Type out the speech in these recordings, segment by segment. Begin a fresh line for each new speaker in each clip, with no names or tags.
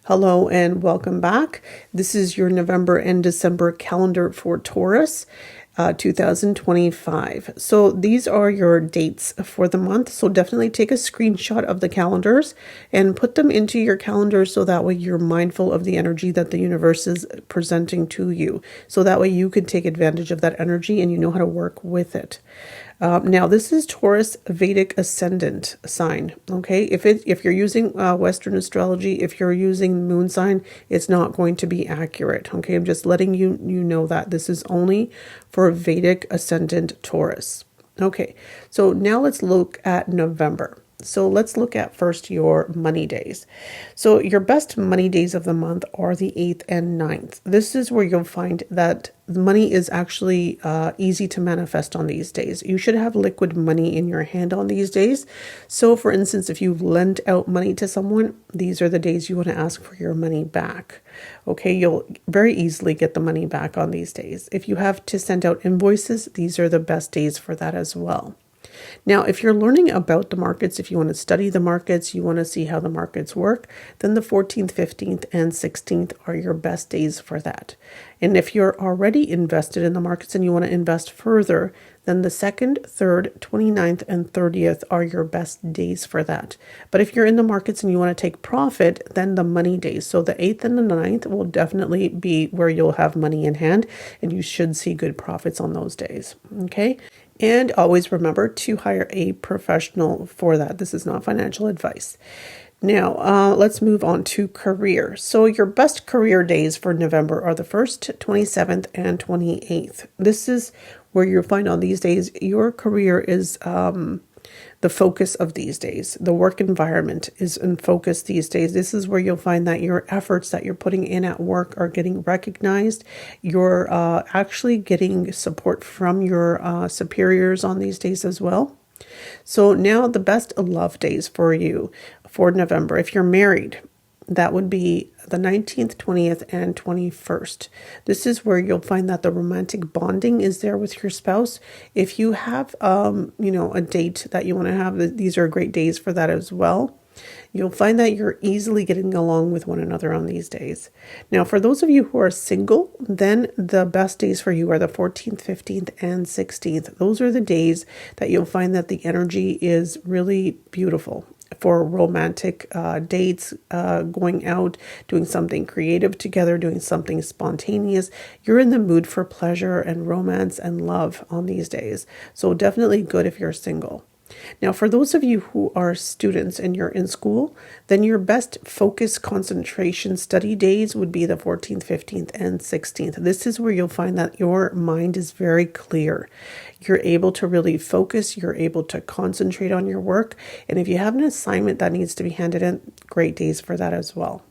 Hello and welcome back. This is your November and December calendar for Taurus 2025. So these are your dates for the month. So definitely take a screenshot of the calendars and put them into your calendar so that way you're mindful of the energy that the universe is presenting to you. So that way you can take advantage of that energy and you know how to work with it. Now this is Taurus Vedic ascendant sign. Okay, if you're using Western astrology, if you're using moon sign, it's not going to be accurate. Okay, I'm just letting you know that this is only for Vedic ascendant Taurus. Okay, so now let's look at November. So let's look at first your money days. So your best money days of the month are the 8th and 9th. This is where you'll find that money is actually easy to manifest on these days. You should have liquid money in your hand on these days. So for instance, if you've lent out money to someone, these are the days you want to ask for your money back. Okay, you'll very easily get the money back on these days. If you have to send out invoices, these are the best days for that as well. Now, if you're learning about the markets, if you want to study the markets, you want to see how the markets work, then the 14th, 15th, and 16th are your best days for that. And if you're already invested in the markets and you want to invest further, then the 2nd, 3rd, 29th, and 30th are your best days for that. But if you're in the markets and you want to take profit, then the money days. So the 8th and the 9th will definitely be where you'll have money in hand and you should see good profits on those days. Okay. And always remember to hire a professional for that. This is not financial advice. Now, let's move on to career. So your best career days for November are the 1st, 27th, and 28th. This is where you'll find on these days your career is the focus of these days. The work environment is in focus these days. This is where you'll find that your efforts that you're putting in at work are getting recognized. You're actually getting support from your superiors on these days as well. So now the best love days for you for November. If you're married, that would be the 19th, 20th, and 21st. This is where you'll find that the romantic bonding is there with your spouse. If you have, a date that you want to have, these are great days for that as well. You'll find that you're easily getting along with one another on these days. Now, for those of you who are single, then the best days for you are the 14th, 15th, and 16th. Those are the days that you'll find that the energy is really beautiful for romantic dates, going out, doing something creative together, doing something spontaneous. You're in the mood for pleasure and romance and love on these days. So definitely good if you're single. Now, for those of you who are students and you're in school, then your best focus, concentration, study days would be the 14th, 15th, and 16th. This is where you'll find that your mind is very clear. You're able to really focus. You're able to concentrate on your work. And if you have an assignment that needs to be handed in, great days for that as well.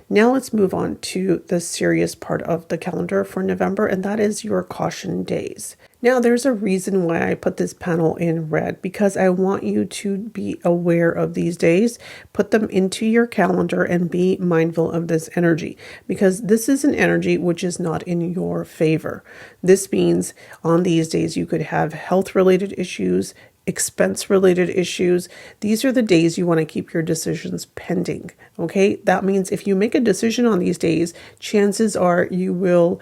Now let's move on to the serious part of the calendar for November, and that is your caution days. Now, there's a reason why I put this panel in red, because I want you to be aware of these days. Put them into your calendar and be mindful of this energy, because this is an energy which is not in your favor. This means on these days you could have health-related issues, expense-related issues. These are the days you want to keep your decisions pending. Okay, that means if you make a decision on these days, chances are you will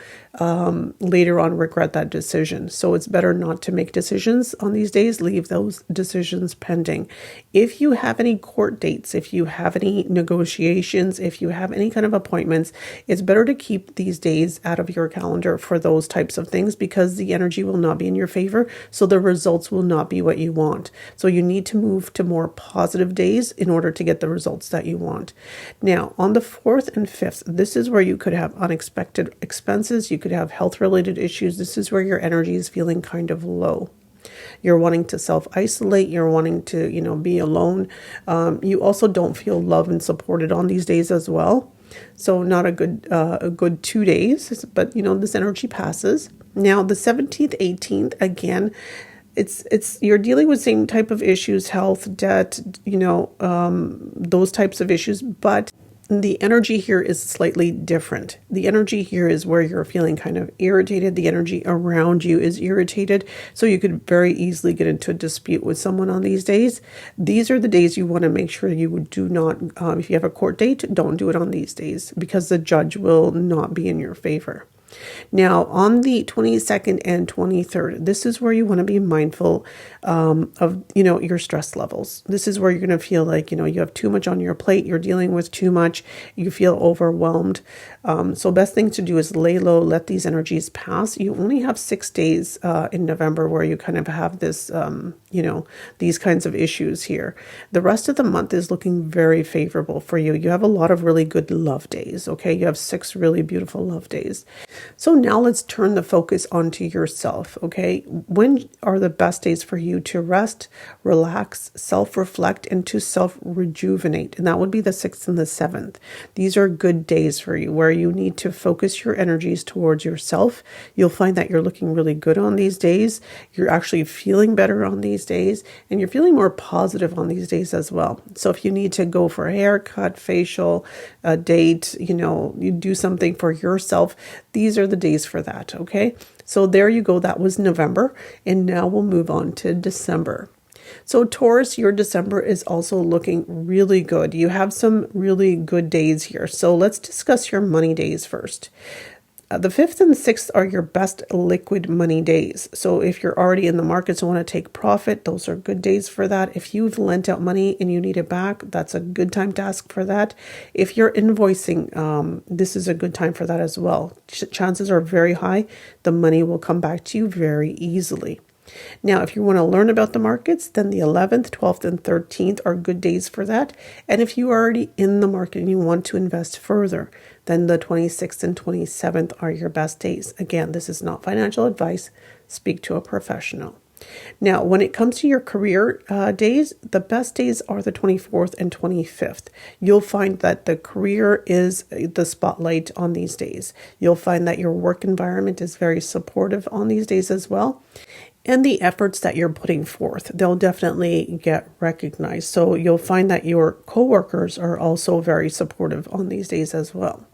later on regret that decision. So it's better not to make decisions on these days. Leave those decisions pending. If you have any court dates, if you have any negotiations, if you have any kind of appointments, it's better to keep these days out of your calendar for those types of things, because the energy will not be in your favor. So the results will not be what you want. So you need to move to more positive days in order to get the results that you want. Now, on the 4th and 5th, this is where you could have unexpected expenses. You could have health-related issues. This is where your energy is feeling kind of low. You're wanting to self-isolate. You're wanting to, be alone. You also don't feel loved and supported on these days as well. So not a good 2 days, but this energy passes. Now, the 17th, 18th, again, it's you're dealing with same type of issues, health, debt, those types of issues, but The energy here is slightly different. The energy here is where you're feeling kind of irritated. The energy around you is irritated. So you could very easily get into a dispute with someone on these days. These are the days you want to make sure you do not, if you have a court date, don't do it on these days because the judge will not be in your favor. Now, on the 22nd and 23rd, this is where you want to be mindful of, your stress levels. This is where you're going to feel like, you have too much on your plate. You're dealing with too much. You feel overwhelmed. So best thing to do is lay low, let these energies pass. You only have 6 days in November where you kind of have this, these kinds of issues here. The rest of the month is looking very favorable for you. You have a lot of really good love days, okay? You have 6 really beautiful love days. So now let's turn the focus onto yourself, okay? When are the best days for you to rest, relax, self-reflect, and to self-rejuvenate? And that would be the 6th and the 7th. These are good days for you where you need to focus your energies towards yourself. You'll find that you're looking really good on these days. You're actually feeling better on these days, and you're feeling more positive on these days as well. So if you need to go for a haircut, facial, a date, you do something for yourself, these are the days for that, okay? So there you go. That was November, and now we'll move on to December. So Taurus, your December is also looking really good. You have some really good days here. So let's discuss your money days first. The 5th and 6th are your best liquid money days. So if you're already in the markets and want to take profit, those are good days for that. If you've lent out money and you need it back, that's a good time to ask for that. If you're invoicing, this is a good time for that as well. Chances are very high the money will come back to you very easily. Now, if you want to learn about the markets, then the 11th, 12th, and 13th are good days for that. And if you are already in the market and you want to invest further, then the 26th and 27th are your best days. Again, this is not financial advice. Speak to a professional. Now, when it comes to your career days, the best days are the 24th and 25th. You'll find that the career is the spotlight on these days. You'll find that your work environment is very supportive on these days as well. And the efforts that you're putting forth, they'll definitely get recognized. So you'll find that your coworkers are also very supportive on these days as well.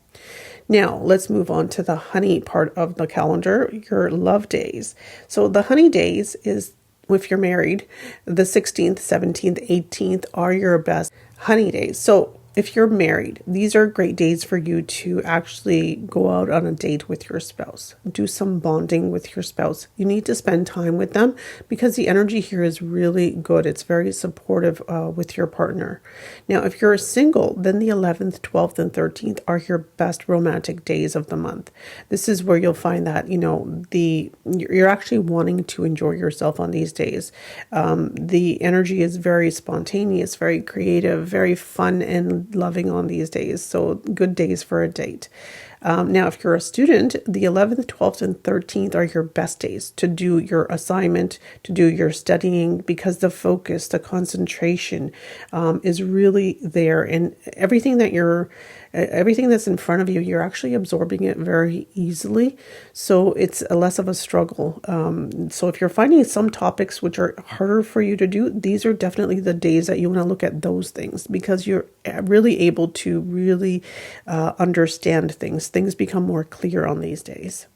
Now, let's move on to the honey part of the calendar, your love days. So the honey days is, if you're married, the 16th, 17th, 18th are your best honey days. So if you're married, these are great days for you to actually go out on a date with your spouse. Do some bonding with your spouse. You need to spend time with them because the energy here is really good. It's very supportive with your partner. Now, if you're single, then the 11th, 12th, and 13th are your best romantic days of the month. This is where you'll find that, you're actually wanting to enjoy yourself on these days. The energy is very spontaneous, very creative, very fun and loving on these days. So good days for a date. Now, if you're a student, the 11th, 12th, and 13th are your best days to do your assignment, to do your studying, because the focus, the concentration is really there. And everything that's in front of you, you're actually absorbing it very easily. So it's less of a struggle. So if you're finding some topics which are harder for you to do, these are definitely the days that you want to look at those things because you're really able to really understand things. Things become more clear on these days.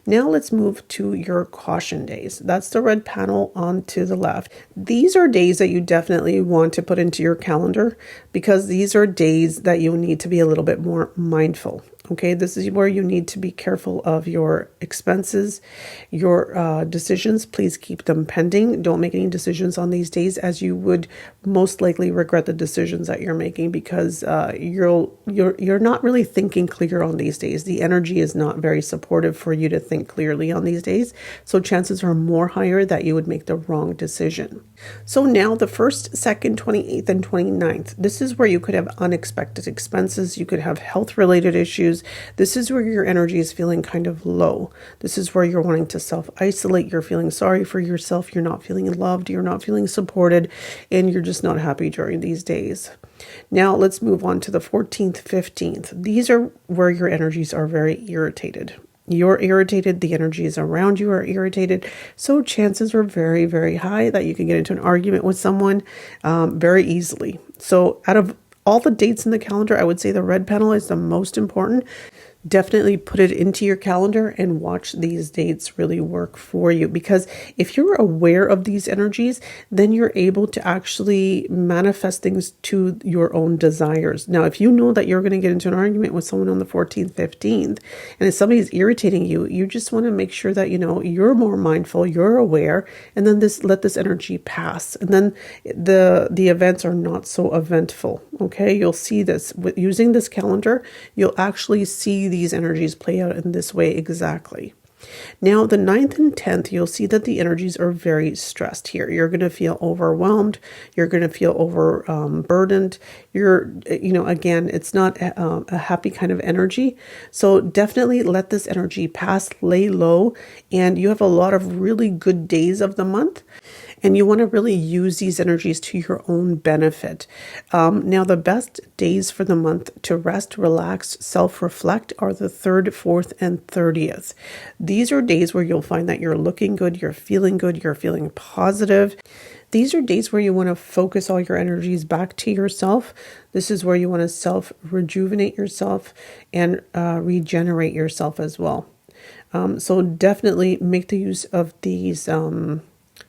Now let's move to your caution days. That's the red panel on to the left. These are days that you definitely want to put into your calendar because these are days that you need to be a little bit more mindful. Okay, this is where you need to be careful of your expenses, your decisions. Please keep them pending. Don't make any decisions on these days, as you would most likely regret the decisions that you're making because you're not really thinking clear on these days. The energy is not very supportive for you to think clearly on these days. So chances are more higher that you would make the wrong decision. So now the 1st, 2nd, 28th, and 29th. This is where you could have unexpected expenses. You could have health-related issues. This is where your energy is feeling kind of low. This is where you're wanting to self-isolate. You're feeling sorry for yourself. You're not feeling loved. You're not feeling supported. And you're just not happy during these days. Now let's move on to the 14th, 15th. These are where your energies are very irritated. You're irritated. The energies around you are irritated. So chances are very, very high that you can get into an argument with someone very easily. So out of all the dates in the calendar, I would say the red panel is the most important. Definitely put it into your calendar and watch these dates really work for you, because if you're aware of these energies, then you're able to actually manifest things to your own desires. Now, if you know that you're going to get into an argument with someone on the 14th, 15th, and if somebody's irritating you, you just want to make sure that, you know, you're more mindful, you're aware, and then let this energy pass. And then the events are not so eventful. Okay, you'll see this with using this calendar. You'll actually see these energies play out in this way exactly. Now, the 9th and 10th, you'll see that the energies are very stressed here. You're going to feel overwhelmed. You're going to feel overburdened. Again, it's not a happy kind of energy. So definitely let this energy pass, lay low, and you have a lot of really good days of the month. And you want to really use these energies to your own benefit. Now, the best days for the month to rest, relax, self-reflect are the 3rd, 4th, and 30th. These are days where you'll find that you're looking good, you're feeling positive. These are days where you want to focus all your energies back to yourself. This is where you want to self-rejuvenate yourself and regenerate yourself as well. So definitely make the use of these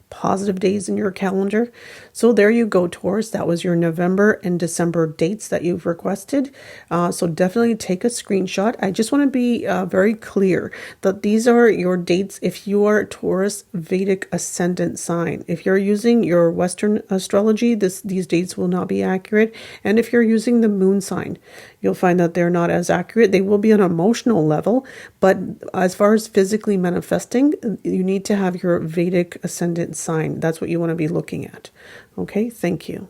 positive days in your calendar. So there you go, Taurus. That was your November and December dates that you've requested. So definitely take a screenshot. I just want to be very clear that these are your dates if you are Taurus Vedic ascendant sign. If you're using your Western astrology, these dates will not be accurate. And if you're using the moon sign, you'll find that they're not as accurate. They will be on an emotional level, but as far as physically manifesting, you need to have your Vedic ascendant sign. That's what you want to be looking at. Okay, thank you.